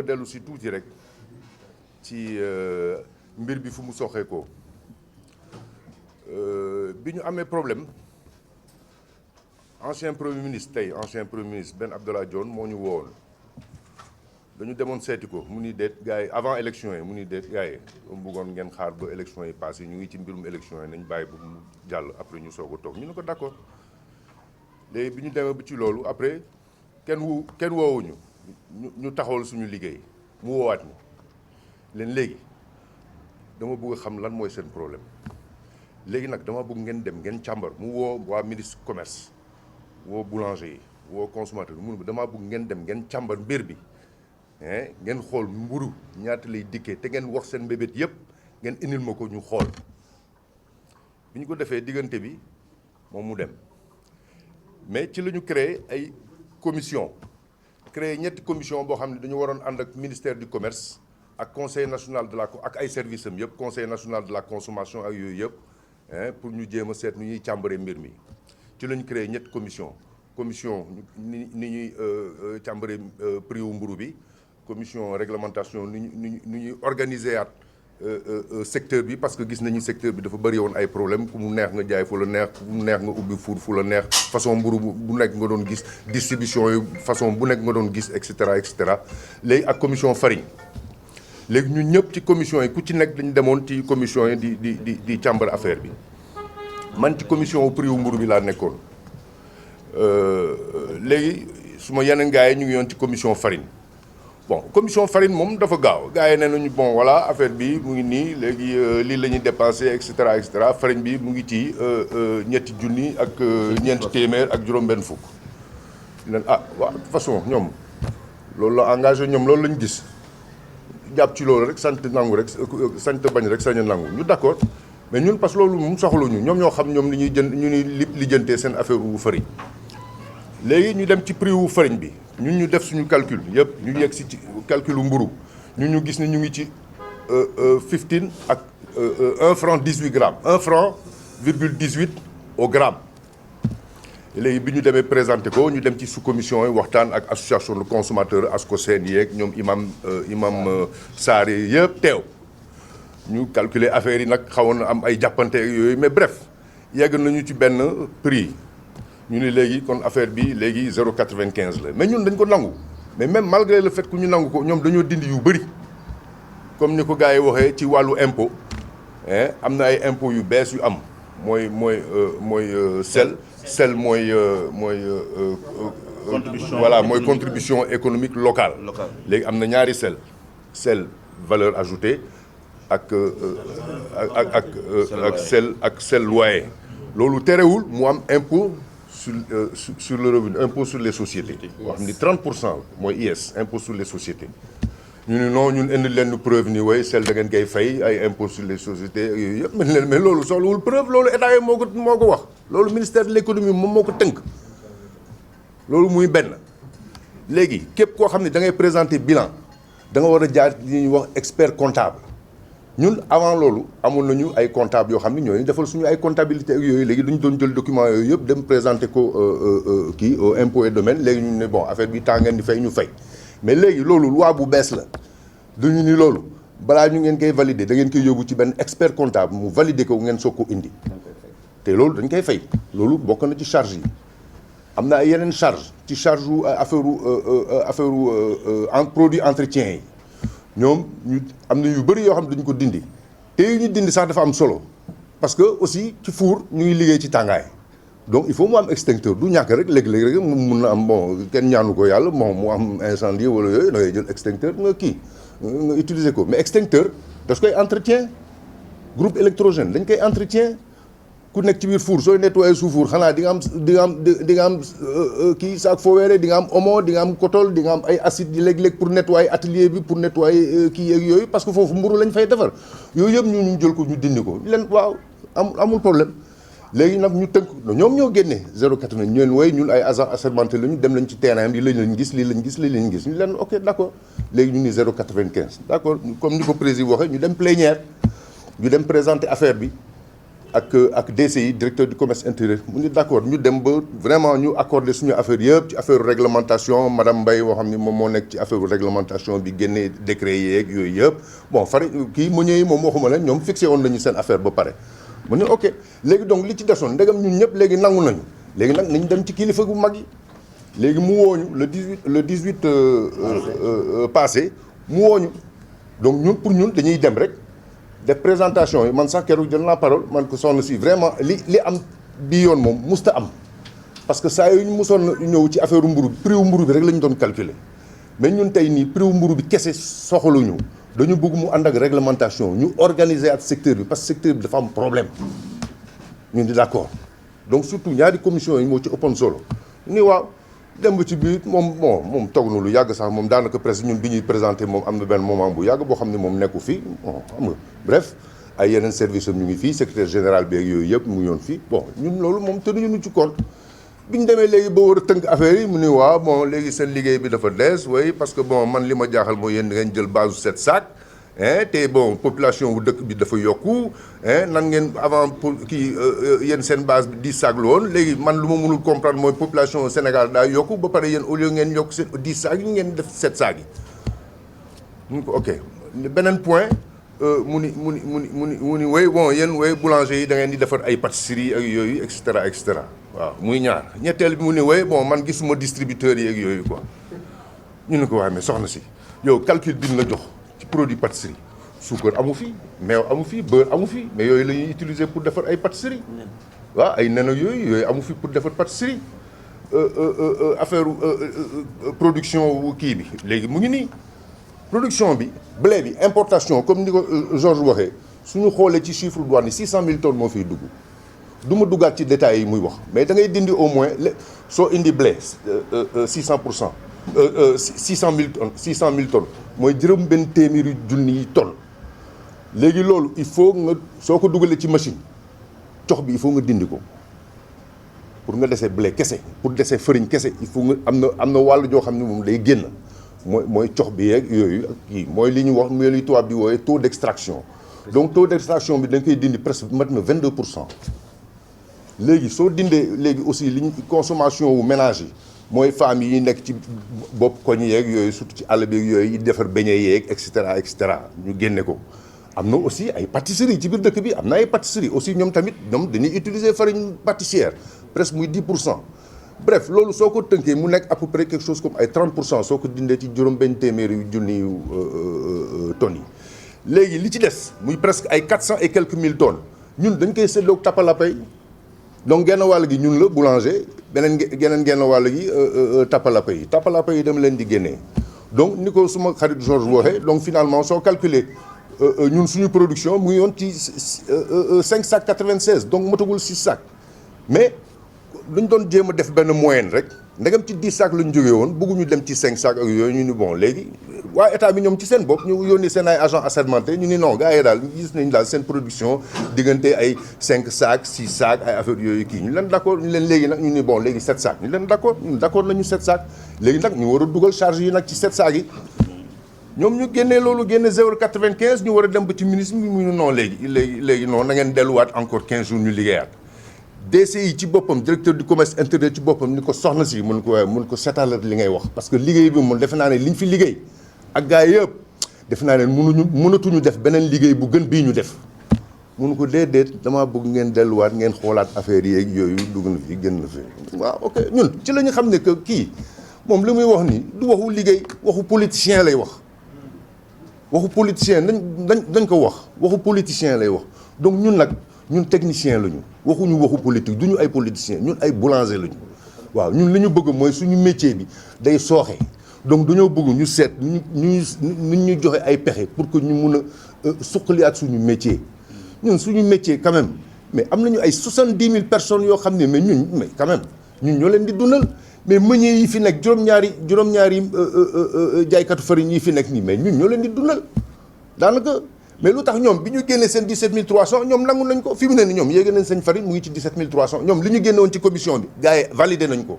a dellu si tuuti rek ci mbir bi fu mu soxee ko bi ñu amee problème ancien premier ministre Ben Abdallah Dionne moo ñu woowoon dañu demoon seeti ko mu ni déet gars yi avant élection yi mu ni déet gars yi mu bëggoon ngeen xaar ba élection yi passé ñu ngi ci mbirum élection yi nañ bàyyi bu mu jàll après ñu soog a toog ñu ne ko d'accord léegi bi ñu demee ba ci loolu après kenn woowuñu ñu taxawal suñu liggéey mu woowaat ñu leen léegi dama bëgg a xam lan mooy seen problème léegi nag dama bëgg ngeen dem ngeen càmbar mu woo waa ministre commerce woo boulanger yi woo consommateur bi mu ne damaa bëgg ngeen dem ngeen càmbar mbir bi ngeen xool mburu ñaata lay dikkee te ngeen wax seen mbébét yëpp ngeen indil ma ko ñu xool bi ñu ko defee diggante bi moom mu dem mais ci la ñu créé ay commission créé ñetti commission boo xam ne dañu waroon ànd ak ministère du commerce ak conseil national de la ak ay services am yëpp conseil national de la consommation ak yooyu yëpp pour ñu jéem a seet nu ñuy càmbaree mbir mi ci la ñu créé ñetti commission ni ñuy càmbaree prix wu mburu bi commission réglementation ni ñuy organiser at secteur bi parce que gis nañu secteur bi dafa bëri woon ay problème ku mu neex nga jaay fu la neex ku mu neex nga ubbi fuur fu la neex façon mburu bu nekk nga doon gis distribution yi façon bu nekk nga doon gis et cetera léegi ak commission farine léegi ñun ñëpp ci commission yi ku ci nekk dañu demoon ci commission yi di càmbar affaire bi man ci commission wu prix wu mburu bi laa nekkoon léegi suma yeneen gars yi ñu ngi yoon ci commission farine bon commission farine moom dafa gaaw gars yi nee nañu bon voilà affaire bi mu ngi nii léegi lii la ñuy dépensé et cetera farine bi mu ngi ci ñetti junni ak ñeenti téeméer ak juróom-benn fukk leen waaw de toute façon ñoom loolu la engagé ñoom loolu lañu gis jàpp ci loolu rek sant nangu rek sant bañ rek sañ a nangu ñu d'accord mais ñun parce que loolu moom soxluñu ñoom ñoo xam ñoom li ñuy jënd ñu ni lijjantee seen affaire wu farine léegi ñu dem ci prix wu farine bi ñun ñu def suñu calcul yëpp ñu yegg si ci calculu mburu ñun ñu gis ne ñu ngi ci 15 ak 1 franc 18 grammes 1 franc virgule 18 au gramme léegi bi ñu demee présenté ko ñu dem ci sous commission yi waxtaan ak association de consommateurs ASCOSEN yeeg ñoom imam Sarr yëpp teew ñu calculer affaire yi nag xawoon na am ay jàppante yooyu mais bref yegg nañu ci benn prix ñu ne léegi kon affaire bi léegi 0,95 la mais ñun dañ ko nangu mais même malgré le fait que ñu nangu ko ñoom dañoo dindi yu bëri comme ni ko gars yi waxee ci wàllu impôt am na ay impôt yu bees yu am mooy sel mooy voilà mooy contribution économique locale léegi am na ñaari sel valeur ajoutée ak sel loyer loolu terewul mu am impôt sur le revenu impôt sur les sociétés boo xam ni 30% mooy IS impôt sur les sociétés ñu ne non ñun indi leen preuve ni way sel da ngeen koy fay ay impôt sur les sociétés yooyu yëpp mën leen mais loolu soxlawul preuve loolu état yi moo ko wax loolu ministère de l'économie moom moo ko tënk loolu muy benn léegi képp koo xam ne da ngay présenter bilan da nga war a jaar li ñuy wax expert comptable ñun avant loolu amoon nañu ay comptable yoo xam ne ñooñu defal suñu ay comptabilité ak yooyu léegi duñu doon jël document yooyu yëpp dem présenter ko kii au impôt et domaine léegi ñu ne bon affaire bi temps ngeen di fay ñu fay mais léegi loolu loi bu bees la duñu ni loolu balaa ñu ngeen koy valider da ngeen koy yóbbu ci benn expert comptable mu valider ko ngeen soog ko indi te loolu dañ koy fay loolu bokk na ci charge yi am na ay yeneen charge ci charge wu affaire en produit entretien yi ñoom ñu am na yu bëri yoo xam ne dañu ko dindi te yu ñu dindi sax dafa am solo parce que aussi ci four ñu ngi liggéey ci tàngaay donc il faut mu am extincteur du ñàkk rek léeg-léeg rek mun na am bon kenn ñaanu ko yàlla bon mu am incendie wala yooyu da ngay jël extincteur nga nga utiliser ko mais extincteur das koy entretien groupe électrogène dañ koy entretien ku nekk ci biir four sooy nettoyer suuf four xanaa di nga am kii saak fooweere di nga am omo di nga am kotol di nga am ay acide yi léeg-léeg pour nettoyer atelier bi pour nettoyer kii yeeg yooyu parce que foofu mburu lañ fay defar yooyu yëpp ñu jël ko ñu dindi ko leen waaw amul problème léegi nag ñu tënk ñoom ñoo génne 0,80 ñu leen wooy ñun ay agents assermentés lañu dem lañ ci terrain bi lii lañ gis lii lañ gis ñu leen ok d'accord léegi ñu ni 0,95 d'accord comme ni ko président waxee ñu dem plénière ñu dem présenter affaire bi ak DCI directeur du commerce intérieur mu ni d'accord ñu dem ba vraiment ñu accordé suñu affaire yëpp ci affaire réglementation madame Mbaye boo xam ni moom moo nekk ci affaire réglementation bi génnee décret yeeg yooyu yëpp bon kii mu ñëwee moom waxuma la ñoom fixé woon nañu seen affaire ba pare mu ne ok léegi donc li ci desoon ndegam ñun ñëpp léegi nangu nañu léegi nag nañ dem ci kilifa gu mag yi léegi mu wooñu le 18 passé mu wooñu donc ñun pour ñun dañuy dem rek def présentation yi man sax keroog jël naa parole man ko soxna si vraiment li am bii yoon moom musta am parce que saa yu ñu musoon ñëw ci affaire mburu bi prix wu mburu bi rek la ñu doon calculer mais ñun tey nii prix wu mburu bi kese soxaluñu dañu bëgg mu ànd ak réglementation ñu organiser at secteur bi parce que secteur bi dafa am problème ñun di d'accord donc surtout ñaari commission yi moo ci ëppoon solo ni waaw dem ba ci biir moom toog na lu yàgg sax moom daanaka presque ñun bi ñuy présenté moom am na benn moment bu yàgg boo xam ne moom nekku fii bon xam nga bref ay yeneen service am ñu ngi fii secrétaire général bi ak yooyu yëpp mu ngi yoon fii bon ñun loolu moom tënuñu ñu ci compte bi ñu demee léegi ba war a tënk affaire yi mu ni waaw bon léegi seen liggéey bi dafa dees oui parce que bon man li ma jaaxal mooy yéen da ngeen jël base 7 sacs te bon population bu dëkk bi dafa yokku nan ngeen avant kii yéen seen base bi 10 sacs la woon léegi man lu ma mënul comprendre mooy population Sénégal daa yokku ba pare yéen au lieu ngeen yokk seen 10 sacs yi ngeen def 7 sacs yi. mun ko ok beneen point mu ni oui bon yéen oui boulanger yi da ngeen di defar ay pâtisserie ak yooyu et cetera waaw muy ñaar ñetteel bi mu ni oui bon man gisuma distributeurs yi ak yooyu quoi ñu ne ko waaye mais soxna si yow calcul bi ñu la jox. produit pâtisserie suukar amu fi meew amu fi beurre amu fi mais yooyu la ñuy utiliser pour defar ay pâtisserie waaw ay nen ak yooyu amu fi pour defar pâtisserie affaire production wu kii bi léegi mu ngi nii production bi blé bi importation comme ni ko Georges waxee suñu xoolee ci chiffre douane yi 600 000 tonnes moo fiy dugg du ma duggaat ci détails yi muy wax mais da ngay dindi au moins soo indi blé 600%. 600 000 tonnes mooy juróom benn téeméeri junni tonnes léegi loolu il faut nga soo ko dugalee ci machine cox bi il faut nga dindi ko pour nga dese blé kese pour dese farine kese il faut nga am na wàll joo xam ne moom day génn mooy cox bi yeeg yooyu ak kii mooy li ñu wax mooy li tubaab di wooyee taux d'extraction donc taux d'extraction bi da nga koy dindi presque mat na 22%. léegi soo dindee léegi aussi li ñu consommation wu ménage yi mooy femmes yi nekk ci bopp koñ yeeg yooyu surtout ci àll bi yooyu yi defar beñe yeeg et cetera ñu génne ko am na aussi ay pâtisserie ci biir dëkk bi am na ay pâtisserie aussi ñoom tamit ñoom dañuy utiliser farine pâtissière presque muy 10%. bref loolu soo ko tënkee mu nekk à peu près quelque chose comme ay 30% soo ko dindee ci juróom benn téeméeri junni tonnes yi léegi li ci des muy presque ay 400 et quelques mille tonnes ñun dañ koy séddoo tapalapay donc genn wàll gi ñun la boulanger genn wàll gi tapalapa yi dama leen di génnee donc ni ko suma xarit Georges waxee donc finalement soo calculer ñun suñu production mu ngi yoon ci 5 sacs 96 donc matagul 6 sacs mais dañ doon jéem a def benn moyenne rek ndegam ci 10 sacs lañ jógee woon bëgguñu dem ci 5 sacs ak yooyu ñu ni bon léegi waa état bi ñoom ci seen bopp ñu yónni seen ay agents assermentés ñu ni non gars yi daal gis nañ daal seen production diggante ay 5 sacs 6 sacs ay affaire yooyu kii ñu leen d'accord ñu leen léegi nag ñu ni bon léegi 7 sacs ñu leen d'accord nañu 7 sacs léegi nag ñu war a dugal charge yi nag ci 7 sacs yi ñoom ñu génnee loolu génne 0,95 ñu war a dem ba ci ministre bi mu non léegi non na ngeen delluwaat encore 15 jours ñu liggéeyaat DCI ci boppam directeur du commerce intérieur ci boppam ni ko soxna si mun ko seetalal li ngay wax parce que liggéey bi moom defe naa ne liñ fi liggéey ak gars yëpp defe naa ne mënatuñu def beneen liggéey bu gën bii ñu def mun ko déedéet damaa bëgg ngeen delluwaat ngeen xoolaat affaire yi ak yooyu dugg na fi génn na fi waaw ok ñun ci la ñu xam ne que kii moom li muy wax nii du waxu liggéey waxu politicien lay wax waxu politicien dañ ko wax waxu politicien lay wax donc ñun nag ñun technicien lañu waxuñu waxu politique duñu ay politicien ñun ay boulanger lañu waaw ñun li ñu bëgg mooy suñu métier bi day sooxe donc dañoo bëgg ñu seet ñu joxe ay pexe pour que ñu mun a suqaliwaat suñu métier ñun suñu métier quand même mais am nañu ay 70 000 personnes yoo xam ne mais quand même ñun ñoo leen di dundal mais meunier yi fi nekk juróom-ñaari jaaykatu farine yi fi nekk nii mais ñun ñoo leen di dundal daanaka. mais lu tax ñoom bi ñu génnee seen 17 300 ñoom nangu nañ ko fi mu ne ni ñoom yéege nañ seen farine mu ngi ci 17 300 ñoom li ñu génne woon ci commission bi gars yi validé nañ ko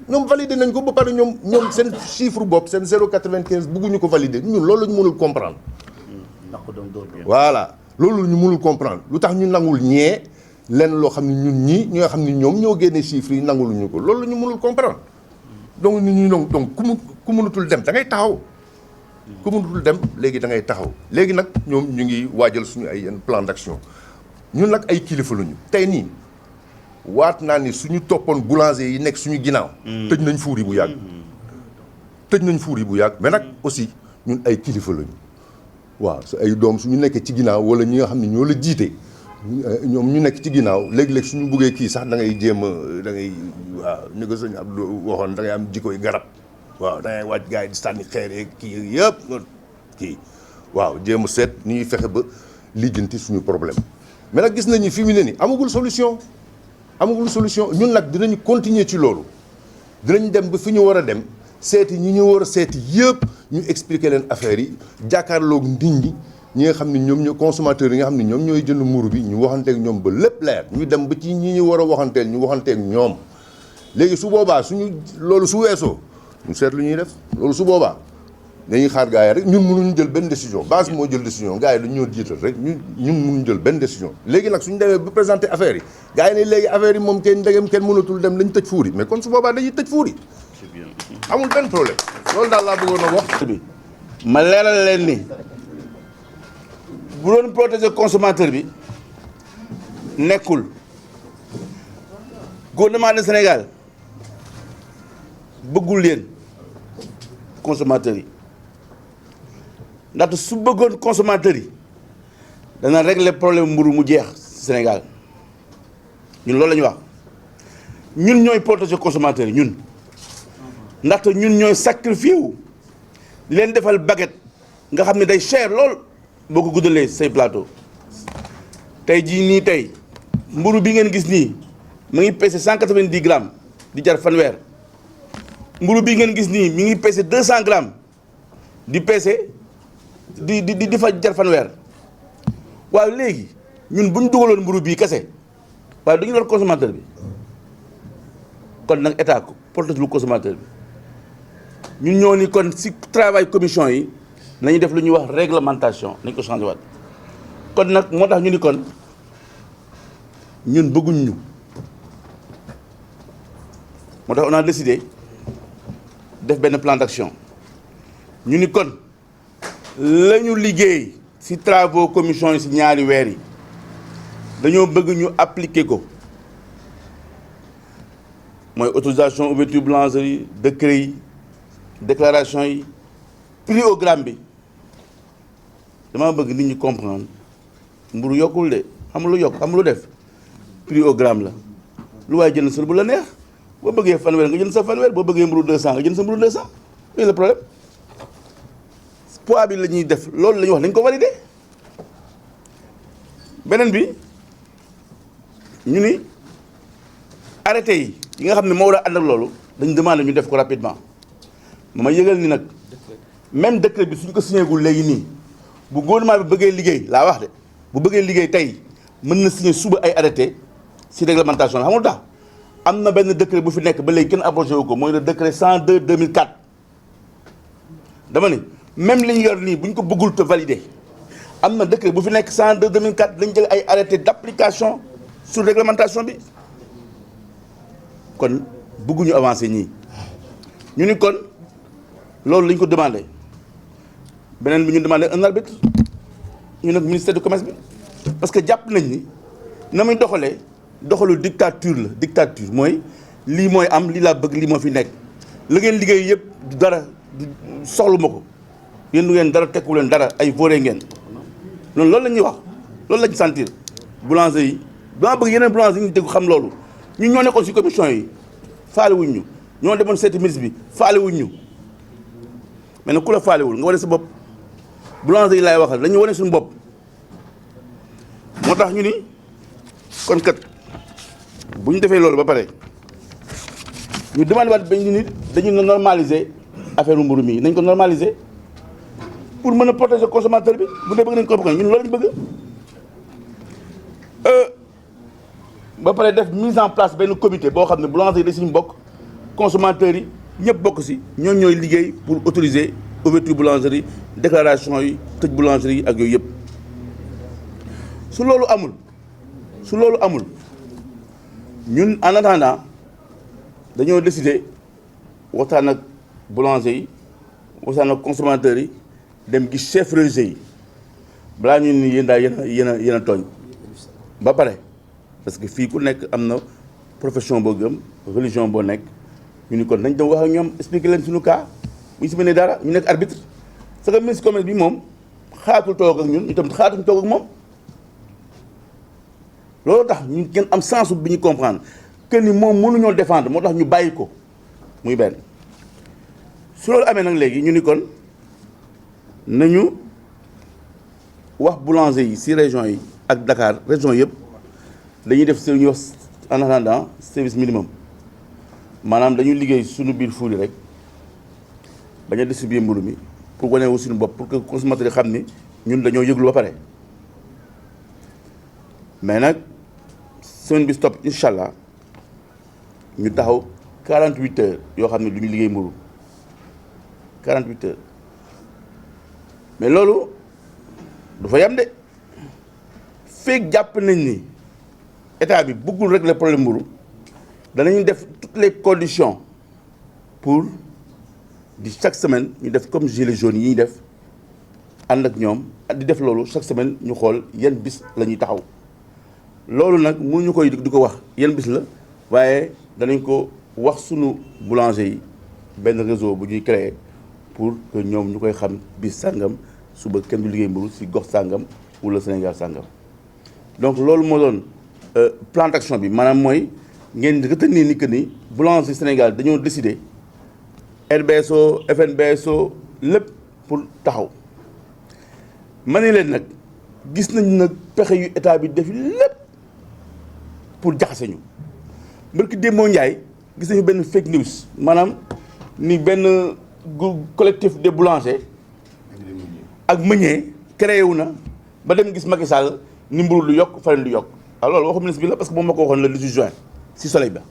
ñoom validé nañ ko ba pare ñoom seen chiffre bopp seen 0,95 bëgguñu ko validé ñun loolu la ñu mënul comprendre. voilà loolu la ñu mënul comprendre lu tax ñu nangul ñee lenn loo xam ne ñun ñii ñi nga xam ne ñoom ñoo génne chiffres yi nanguluñu ko loolu la ñu mënul comprendre donc nit ñi donc ku mënatul dem da ngay taxaw ku mënatul dem léegi da ngay taxaw léegi nag ñoom ñu ngi waajal suñu ay yenn plan d'action ñun nag ay kilifa lañu tey nii waat naa ni suñu toppoon boulanger yi nekk suñu ginnaaw tëj nañ fuur yi bu yàgg mais nag aussi ñun ay kilifa lañu waaw su ay doom suñu nekkee ci ginnaaw wala ñi nga xam ne ñoo la jiite ñoom ñu nekk ci ginnaaw léeg-léeg suñu buggee kii sax da ngay jéem a da ngay waaw ni ko sëñ Abdou waxoon da ngay am jikkoy garab waaw da ngay wàcc gars yi di sànni xeer yeeg kii yëpp kii waaw jéem a seet ni ñuy fexe ba lijjanti suñu problème mais nag gis nañu fi mu ne nii amagul solution ñun nag dinañu continuer ci loolu dinañ dem ba fi ñu war a dem seeti ñi ñu war a seeti yëpp ñu expliquer leen affaire yi jàkkaarloog nit ñi nga xam ne ñoom ñoo consommateurs yi nga xam ne ñoom ñooy jënd mburu bi ñu waxanteeg ñoom ba lépp leer ñu dem ba ci ñi ñu war a waxanteel ñu waxanteeg ñoom léegi su boobaa loolu su weesoo ñu seet lu ñuy def loolu su boobaa dañuy xaar gars yi rek ñun mënuñu jël benn décision base moo jël décision gars yi dañu ñoo jiital rek ñun mënuñu jël benn décision léegi nag suñu demee ba présenter affaire yi gars yi ne léegi affaire yi moom kenn ndegem kenn mënatul dem lañ tëj fuur yi mais kon su boobaa dañuy tëj fuur yi amul benn problème loolu daal laa bëggoon a wax bi ma leeral leen ni bu doon protéger consommateur bi nekkul gouvernement du Sénégal bëggul leen consommateurs yi ndaxte su bëggoon consommateurs yi dana régler problème mburu mu jeex Sénégal ñun loolu la ñu wax ñun ñooy protéger consommateurs yi ñun ndaxte ñun ñooy sacrifié wu leen defal baguette nga xam ne day cher lool boo ko guddalee say plateau tey jii nii tey mburu bi ngeen gis nii mu ngi peese 190 grammes di jar fanweer mburu bi ngeen gis nii mi ngi peese 200 grammes di peese di fa jar fanweer waaw léegi ñun bu ñu dugaloon mburu bii kese waaye du ñu doon consommateur bi kon nag état ko protège lu consommateur bi ñun ñoo ni kon si travail commission yi nañu def lu ñuy wax réglementation nañ ko changé waat kon nag moo tax ñu ni kon ñun bëgguñ ñu moo tax on a décidé def benn plan d'action ñu ni kon la ñu liggéey ci travaux commission yi ci ñaari weer yi dañoo bëgg ñu appliquer ko mooy autorisation ouverture boulangerie décret yi déclaration yi prix au gramme bi dama bëgg nit ñi comprendre mburu yokkul de xam lu yokk xam lu def prix au gramme la lu waaye jënd sa bu la neex boo bëggee fanweer nga jënd sa fanweer boo bëggee mburu 200 nga jënd sa mburu 200 c'est le problème poids bi la ñuy def loolu la ñuy wax dañ ko validé beneen bi ñu ni arrêté yi nga xam ne moo war a ànd ak loolu dañu demandé ñu def ko rapidement ma yëgal ni nag même décret bi suñ ko signé gul léegi nii bu gouvernement bi bëggee liggéey laa wax de bu bëggee liggéey tey mën na signé suba ay arrêté si réglementation la xamul tax am na benn décret bu fi nekk ba léegi kenn abrogé wu ko mooy le décret 102 2004 dama ni même li ñu yor nii bu ñu ko bëggul te validé am na décret bu fi nekk 102 2004 dañ jël ay arrêté d'application sur réglementation bi kon bëgguñu avancer ñii ñu ni kon loolu lañ ko demandé beneen bi ñu demandé un arbitre ñu nag ministère du commerce bi parce que jàpp nañ ni na muy doxalee doxalu dictature la dictature mooy lii mooy am lii laa bëgg lii moo fi nekk la ngeen liggéey yëpp du dara soxlu ma ko yéen du ngeen dara tekku leen dara ay voré ngeen loolu la ñuy wax loolu lañ sentir boulanger yi dama bëgg yeneen boulanger yi ñu dégg xam loolu ñun ñoo nekkoon ci commission yi faale wuñ ñu ñoo demoon seeti ministre bi faale wuñ ñu mais nag ku la faalewul nga wane sa bopp boulanger yi laay waxal dañu wane suñu bopp moo tax ñu ni kon kat bu ñu defee loolu ba pare ñu demandé waat ba ñu nit dañu normaliser affaire mburu mi nañ ko normaliser pour mën a protéger consommateur bi bu dee bëgg nañ ko ñun loolu lañu bëgg ba pare def mise en place benn comité boo xam ne boulanger yi da suñu bokk consommateurs yi ñëpp bokk si ñoom ñooy liggéey pour autoriser ouverture boulangerie déclaration yi tëj boulangerie yi ak yooyu yëpp su loolu amul su loolu amul ñun en attendant dañoo décider waxtaan ak boulanger yi waxtaan ak consommateurs yi dem gis chef religieux yi balaa ñu ni yéen daal yéen a tooñ ba pare parce que fii ku nekk am na profession boo gëm religion boo nekk ñu ni kon nañ dem wax ak ñoom expliquer leen suñu cas bu ñu si mënee dara ñu nekk arbitre parce que ministre commerce bi moom xaatul toog ak ñun ñu tamit xaatuñ toog ak moom loolu tax ñu ngeen am sens bi ñu comprendre que ni moom mënuñoo défendre moo tax ñu bàyyi ko muy benn su loolu amee nag léegi ñu ni kon nañu wax boulanger yi si région yi ak Dakar région yëpp dañuy def ñuy wax en attendant service minimum maanaam dañuy liggéey suñu biir fuuli rek bañ a distribuer mburu mi pour wane wu suñu bopp pour que consommateur yi xam ni ñun dañoo yëglu ba pare mais nag semaine bi stop incha allah ñu taxaw 48 heures yoo xam ne du ñu liggéey mburu 48 heures mais loolu du fa yam de feeg jàpp nañ ni état bi bëggul régler problème mburu danañu def toutes les conditions pour di chaque semaine ñu def comme gilets jaunes yi ñuy def ànd ak ñoom di def loolu chaque semaine ñu xool yan bis la ñuy taxaw loolu nag mënuñu koy di ko wax yan bis la waaye danañ ko wax sunu boulanger yi benn réseau bu ñuy créer pour que ñoom ñu koy xam bis sàngam suba kenn du liggéey mburu ci gox sàngam wala Sénégal sàngam donc loolu moo doon plan d'action bi maanaam mooy ngeen retenir ni que ni boulanger Sénégal dañoo décider RBSO FNBSO lépp pour taxaw ma ne leen nag gis nañ nag pexe yu état bi def lépp pour jaxase ñu barki démboo Njaay gis nañu benn fake news maanaam ni benn collectif des boulangers ak meunier créé wu na ba dem gis Macky Sall ni mburu du yokk farine du yokk alors loolu waxu ministre bi la parce que moom ma ko waxoon le 18 juin si soleil ba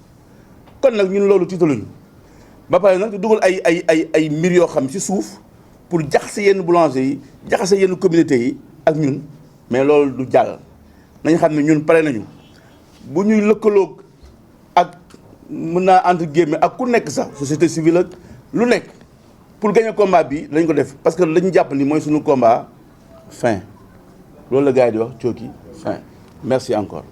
kon nag ñun loolu tiitaluñu ba pare nag di dugal ay mbir yoo xam ci suuf pour jaxase yenn boulanger yi jaxase yenn communauté yi ak ñun mais loolu du jàll nañ xam ne ñun pare nañu bu ñuy lëkkaloog ak mën naa entre guillemets ak ku nekk sax société civile ak lu nekk pour gagner combat bi lañ ko def parce que lañu jàpp ni mooy suñu combat fin loolu la gars yi di wax cooki fin merci encore